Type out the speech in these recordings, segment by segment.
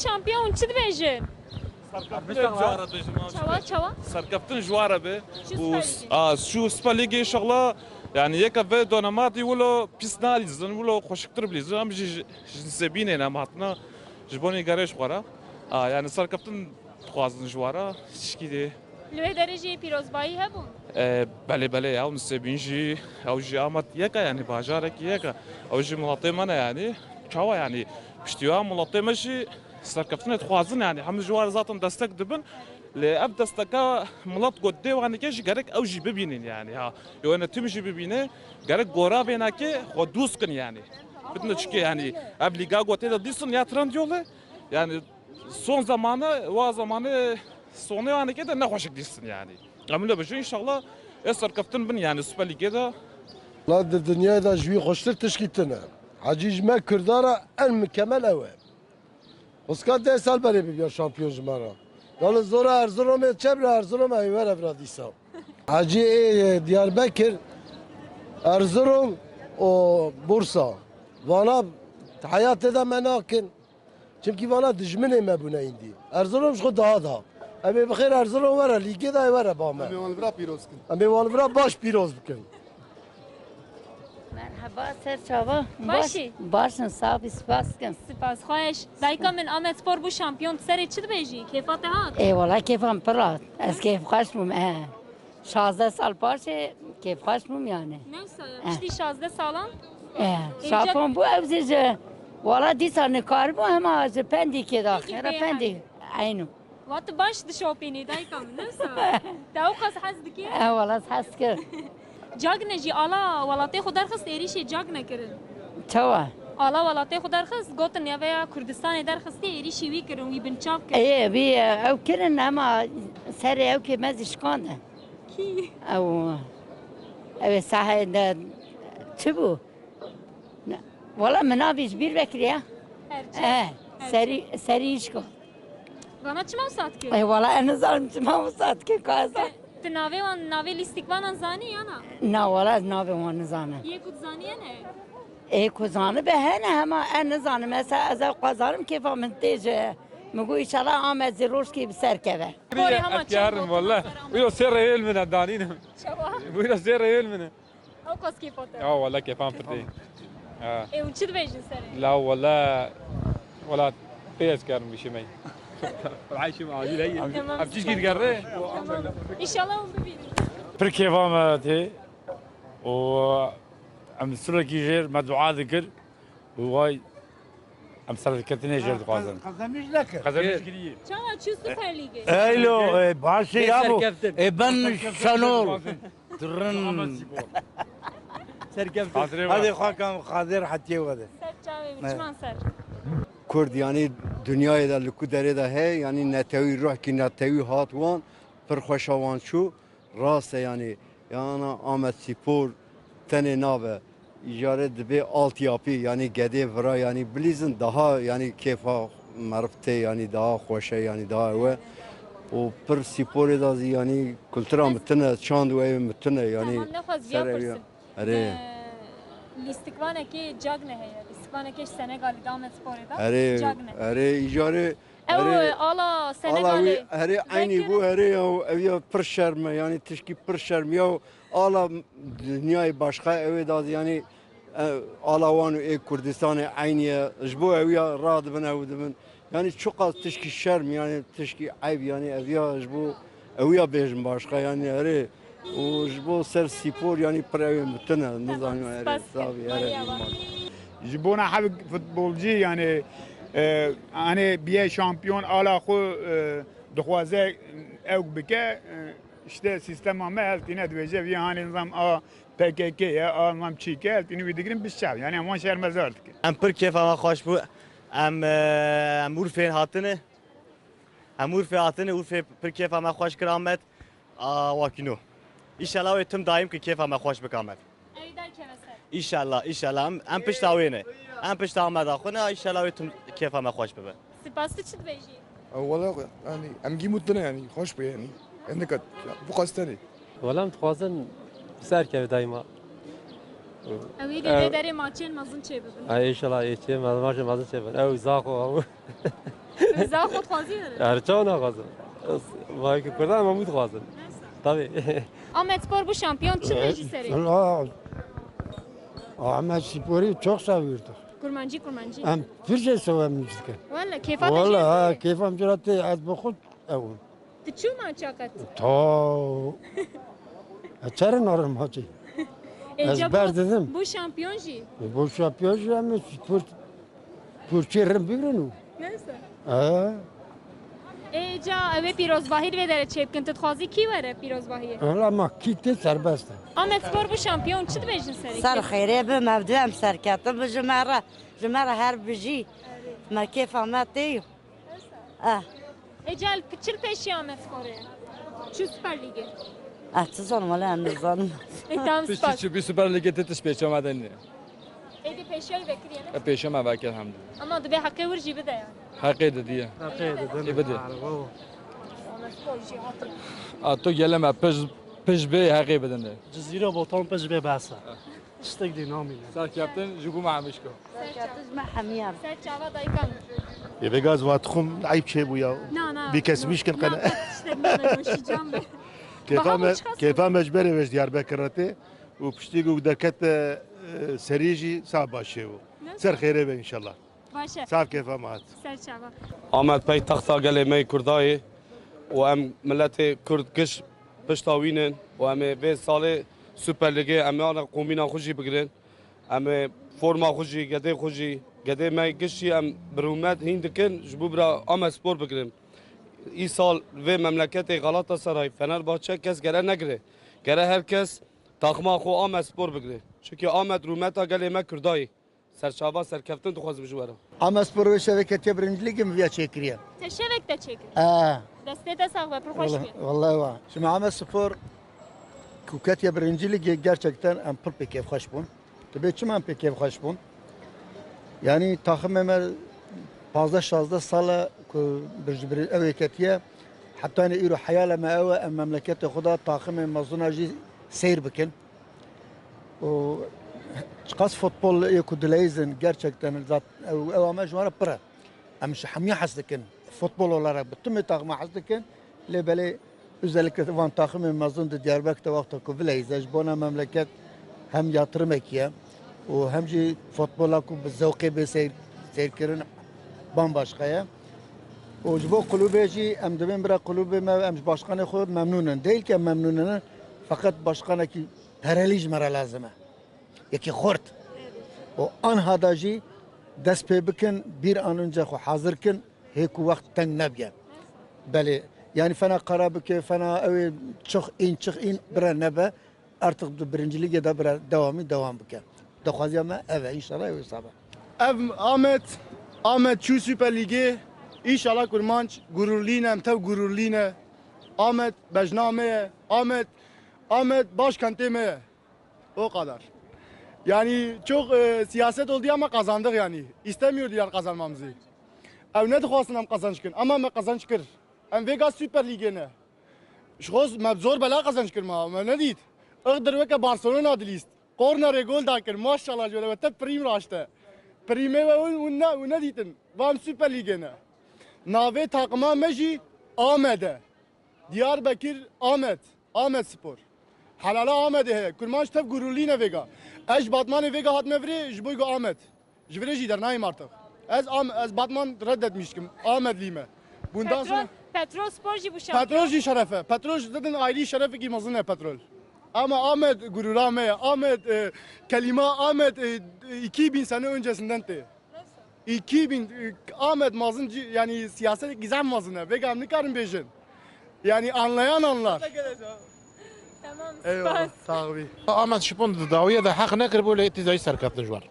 şampiyon çi dibêjin? Çawa? سركبتن جواره به شو و شو سوبر لیگ ان شاء الله يعني يك في دوناماتي ولا بيسنالي زن ولا خوشكتر بلي زن جنسبين انا ماتنا جبوني غاريش قرا يعني سركبتن خوازن جواره شكي دي Lüve derece pirozbayı hebun. بله بله او نسبينجي او جي امات يك يعني باجارك يك او جي ملاطي مانا يعني كوا يعني بشتيوا ملاطي ماشي سركبتن خوازن يعني هم جوار ذاتن دستك دبن لأب دستكا ملات قدي وأنا كيش جرك أو جي ببينين يعني ها يو أنا تمشي ببينه جرك غورا بينا كي خدوس كن يعني بدنا تشكي يعني قبل جا قوتي ده ديسن يا ترند يوله يعني son zamanı o zamanı sonu yani kده نخوشك ديسن يعني عملنا بجو إن شاء الله يسر كفتن بن يعني سوبر ليجا لا الدنيا دا جوي خوشتر تشكيتنا حجيج ما كردارا المكمل أوي وسكات ده سال بري بيا شامبيون جمارا يلا زورا أرزلهم تشبر أرزلهم أيوة أفرادي سام حجي دياربكر أرزلهم و بورصة وانا حياتي دا مناكن çünkü bana dijmine mebune indi. Erzurum şu daha da. Abi bخير Erzurum var lige de var bama. Abi onu bırak piroz kın. Abi onu bırak baş piroz bükün. Merhaba Serçava. Başi. Başın sağ ol, spasken. Spas xoş. Dayka min Ahmet Spor bu şampiyon seri çi dibêjî? Keyfate hat. Eyvallah keyfim pırat. Ez keyif kaçmım. 16 sal paşe keyif kaçmım yani. Neyse. İşte 16 salan. Şapon bu evzice. Valla disan karbu ama az pendike dakhira pendik. Aynen. Vat baş dişopini dayka min neyse. Dav qas hazdiki. Eyvallah hasker. Cagne jî ala welatê xwe derxist êrişê cagne kirin. Çava. Ala welatê xwe derxist gotin ya veya Kurdistanê derxistê êrişî wî kirin wî binçav kirin. Bir ev kirin ama ser ev ki mez işkanda. Kî? Ev sahada çubu. Valla menaviz bir bekliyor. Seri işko. Vana çima saat kirin? Valla en azından çima saat ki kaza. Ti navê wan navê lîstikvanan zanî yana? Na valla navê wan nizanım. Yê ku zaniye ne? Kuzanı be hene ama en nizanım. Mesela ez kazanım keyfa min tece. مگو ایشالا آمد زیروش کی بسر کبه. Kore hama أفكارهم والله ويا سير ريال من دانينهم ويا سير ريال من Ew kas keyfate. والله كيف عم فردي Ew çi dibêjin serê? لا والله ولا بيز كان بشي مي عايش مع عادي هي Tamam. عم تيجي تقري İnşallah onu bilir. تركيا فما تي و عم سلكي جير مدعاء ذكر وواي عم سلكتني جير قازن Kazanmış ne ki? قازن مشكلة Çava çi Süper Lig'e? Eylo başı ya bu. Ben Şanol. Hadi hakam Kadir Hatiye hadi. Ser çavê biçman ser. Kurd yani dünyayı da liku dere de he yani netevi ruh ki netevi hat wan per xoşavan şu rase yani Ahmet Spor tene nave icare dibe altyapı yani gede vra yani bilizin daha yani kefa marifte yani daha hoşa yani daha ve o per spor da yani kültüra mutne çand ve mutne yani Tamam ne xwaz ya pırsin. Are Lîstikvanekê cagne heye. Lîstikvanekê Senegalî de Ahmet Sporê da are cagne. are icare Ew ala Senegalî. هري عيني بو هري او برشرم يعني تشكي برشرم يو ala دنياي باشخا اوي داز يعني ala وانو اي كردستان عيني جبو اويا راد بن او دبن يعني çok az تشكي شرم يعني تشكي عيب يعني اويا جبو اويا بيجم باشخا يعني هري وجبو سر سيبور يعني براوي متنا نظام يعني صافي هري جبونا حب فوتبولجي يعني أنا بيه شامبيون آلا خو دخوازه او بکه işte sistem ama eltine dövece bir hani nizam a PKK ya nizam çike eltine videgirin biz çav yani ama şermez artık. Em pir keyf ama hoş bu em Urfa'nın hatını Urfa pir keyf ama hoş kıramet vakino. İnşallah tüm daim ki keyf ama hoş bikamet. İnşallah em piştavine. Em piştavme da khuna inşallah tüm keyf ama hoş bebe. Sipaslı çi dibêjî? والله يعني ام جيموتنا يعني خوش بي يعني عندك بو قاستني والله متخوازن سر كيف دايما اوی لی داری ماچین مازن چه ببین ان شاء الله ایچی ماش مازن چه بن او زاخو زا خود خوازی داره هر چون آغاز وای که کردن ما بود خوازن طبعا Ahmet Spor bu şampiyon çı rejiseri Ahmet Spor'u çok seviyordu. Kurmancı Hem bir şey sevmemiştik. Valla keyfat Vallahi keyfim cürati az bakut evun. Tıçu mu açakat Ta açarın arım hacı. Ezber dedim. Bu şampiyon ji Bu şampiyon hem spor Türkiye'nin birini. Neyse Ha. Eca eve pirozbahir ve dere çepkin tıtxazi ki vere pirozbahir Ama kitle serbest. Ahmet Spor bu şampiyon çı dibejin seri سر خیره به مبدوم سرکتم به جمعه هر بجی ما کیف آمد دیو Ecel çıl peşi Ahmet Spor'e Çı Süper Ligi احتزان ولی هم نزانم Tamam Süper bir Süper Lig'e tetiş peşe maden ne? Edi peşi ay bekliyor Peşe ma vakit hamd. Ama da bir hakkı vur jibi de yani Hakikaten diye. İbadi. Ahmet Spor ji hatır Atto geleme peş be hakikaten de. جزيرة بوطن بج بباسة اشتاق دي نامي Sar kaptan jubu mamışko. سرکتش ما حمیام Ser çava dayıkan يبقى واتخم لعيب شيء ويا Na na بكسبيش كان قناة İşte ben de konuşacağım be كيفا مجبري وش ديار بكرتي وبشتيقو دكت سريجي صعب شيء سر خيره ان شاء الله Başa صعب كيفا معت Ser çava آمد پی تختا گلی می کردایی و ام ملت کرد کش پشتاوینن و ام به سال سوپر لیگ ام آن قومینا خوشی بگیرن ام فرما خوشی گده می کشی ام برومت هندکن جبو برا آمد سپور بگیرن این سال و مملکت غلاتا سرای فنرباچه کس گره نگره گره هر کس تاخما خو آمد سپور بگیره چونکه آمد رومتا گلی می کردایی سرچاوا سرکفتن تو خواست بجوارم Ama spor ve şebeke birinci ligi mi çekiriyor? Teşevek de çekin Deste de sağ ve hoş bir Vallahi var. Şimdi Ahmet Spor Kuketiye birinci ligi gerçekten en pek hoş bun. Tabii ki en pek hoş bun. Yani takım emel fazla şazda sala bir evketiye hatta ne iru hayale ma ev memlekete khuda takım mazunacı seyir bikin. O çıkas futbol kudüleizin gerçekten zaten ev ama şu an para. Ama şu hamya hasdikin futbol olarak bütün takıma hasdikin lebele özellikle van takımı mazun Diyarbakır'da vakti kudüleiz. Bona memleket hem yatırım ekiye o hem de futbola ku zevki bir seyirkirin bambaşkaya. O bu kulübeci em de bir kulübe em başkanı xo memnunun değil ki memnunun fakat başkanı ki tereliz mera lazım. Yeki xort. O an hadacı dest pe bikin bir an önce xo hazırkin heku vakt teng nebiye. Beli yani fena karabike fena ev çok in bir nebe artık birinci lige de bir devam bike. Dokaziyama evet inşallah ev sabah. Ev Ahmet şu Süper Lig'e inşallah kurmanç gururliyim tev gururliyim. Ahmet bejnameye Ahmet başkentime o kadar. Yani çok siyaset oldu ama kazandık yani. İstemiyor diğer kazanmamızı. Ev ne dıxwasın hem kazanç kır ama me kazanç kır. Em vega Süper Lig'e ne? Şoz mebzor bela kazanç kırma ama ne diyet? Iqdir veke Barcelona dilist. Kornere gol da kır maşallah jöle ve te prim raşte. Prime ve ne diyetin? Vam Süper Lig'e ne? Nave takıma meji Ahmet'e. Diyarbakır Ahmet Spor. Halala Ahmet'e he. Kurmanç tev gururliyine vega. Ez Batman'e vega hat mevri jboygo Ahmet. Jvire jider nayim artık. Ez Batman reddetmişkim. Ahmetliyime. Bundan sonra Petrol sporcu bu şampiyon. petrolci şerefe. Petrol zaten ayrı şerefe ki mazın ne petrol. Ama Ahmet gururame, Ahmet kelime Ahmet 2000 sene öncesinden de. 2000 Ahmet mazın yani siyaset gizem mazını. Ve gamlı karın bejin. Yani anlayan anlar. Tamam. Eyvallah. Sağ ol. Ahmet şipon dawiye de hak nekir böyle itizai serkaptın jwar.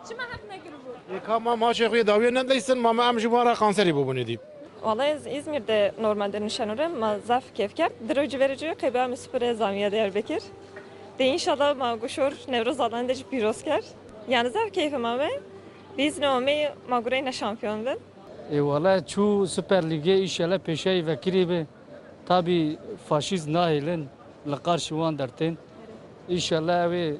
Çima hak nekir bu? Kama ma şeyhü dawiye ne deysin mama am jwara kanseri bu bunu deyip. Vallahi İzmir'de normalde nişanırım ama zaf kefker. Dirocu verici kıybam spore zamiye Diyarbakır. De inşallah ma guşur Nevruz alanında pirosker. Yani zaf keyfim ama biz ne olmayı magureyne şampiyon ben. Vallahi şu Süper Lig'e inşallah peşey ve kiribe tabi faşist nahilen lakar şuan derten. İnşallah ve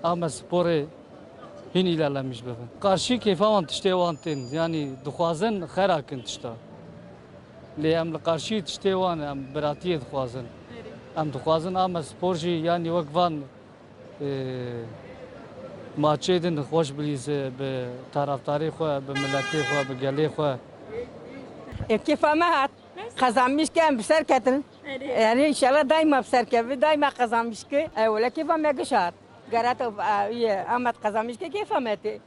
ama sporu hin ilerlemiş bebin. Karşı keyfavan tişte vantin yani duhazın xerakin tişta. Li em li karşı tişte wan em beratiye duhazın. Em duhazın ama sporji yani vakvan maçı din hoş biliz be taraftarı xwe be milleti xwe be gelê xwe. Keyfime hat. Kazanmış ki hem ser ketin. Yani inşallah daima ser kevi daima kazanmış ki. Öyle keyfime geçer. Garat Ahmet kazanmış ki keyfime ti.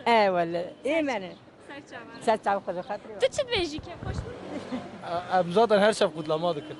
Öyle. İyi beni. Serçava. Serçava kızı hatırlıyor. Tu çi dibêjî kevxweş bû? Em zaten her şev kudlama dikin.